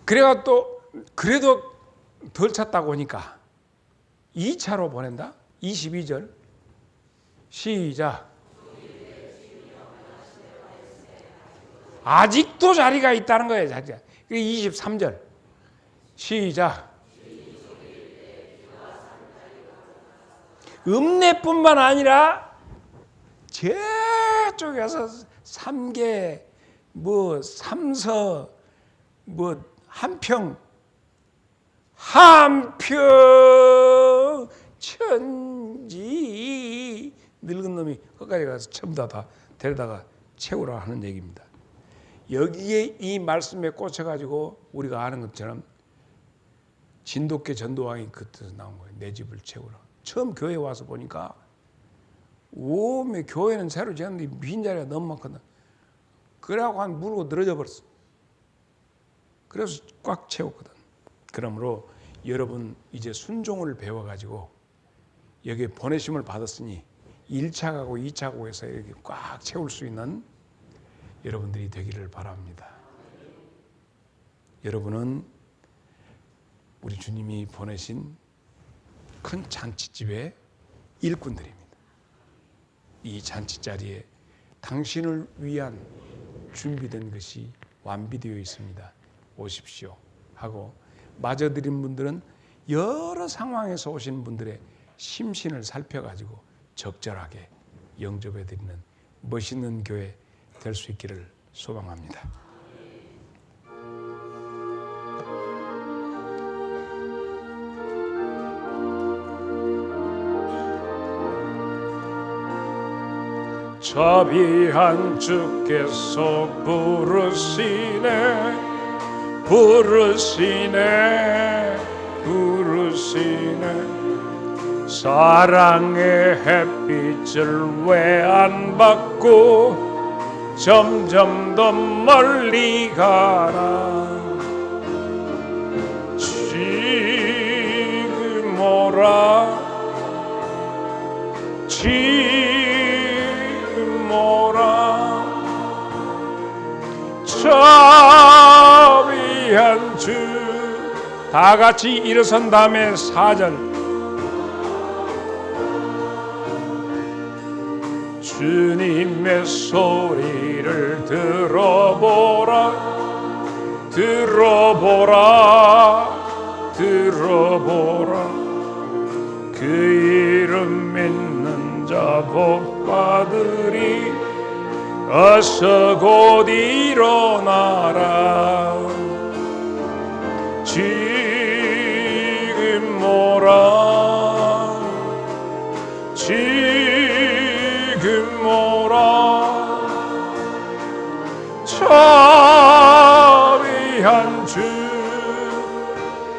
그래가 또 그래도 덜 찼다고 하니까 2차로 보낸다. 22절 시작. 아직도 자리가 있다는 거예요. 자리가. 23절 시작. 읍내뿐만 아니라 저쪽에서 3개 뭐 3서 뭐 한평 천지 늙은 놈이 거기까지 가서 전부 다 데려다가 채우라 하는 얘기입니다. 여기에 이 말씀에 꽂혀가지고 우리가 아는 것처럼 진돗개 전도왕이 그때서 나온 거예요. 내 집을 채우라. 처음 교회 와서 보니까 오메 교회는 새로 지었는데 빈자리가 너무 많거든. 그래갖고 한 물고 늘어져 버렸어. 그래서 꽉 채웠거든. 그러므로 여러분 이제 순종을 배워가지고 여기에 보내심을 받았으니 1차 가고 2차 가고 해서 이렇게 꽉 채울 수 있는 여러분들이 되기를 바랍니다. 여러분은 우리 주님이 보내신 큰 잔치집의 일꾼들입니다. 이 잔치자리에 당신을 위한 준비된 것이 완비되어 있습니다. 오십시오 하고 맞아들인 분들은 여러 상황에서 오신 분들의 심신을 살펴가지고 적절하게 영접해드리는 멋있는 교회 될 수 있기를 소망합니다. 자비한 주께서 부르시네 사랑의 햇빛을 왜 안 받고 점점 더 멀리 가라. 지금 오라 지금 오라 자비한 주. 다 같이 일어선 다음에 4절 주님의 소리를 들어보라 들어보라 들어보라. 그 이름 믿는 자 복 받으리. 어서 곧 일어나라. 지금 오라 지금 오라 자비한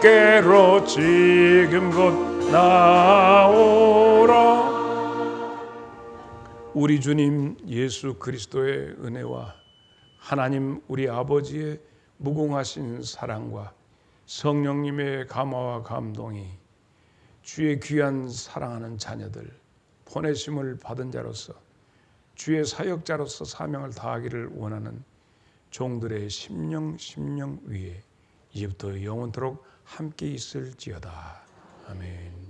주께로 지금 곧 나오라. 우리 주님 예수 그리스도의 은혜와 하나님 우리 아버지의 무궁하신 사랑과 성령님의 감화와 감동이 주의 귀한 사랑하는 자녀들, 보내심을 받은 자로서 주의 사역자로서 사명을 다하기를 원하는 종들의 심령 위에 이제부터 영원토록 함께 있을지어다. 아멘.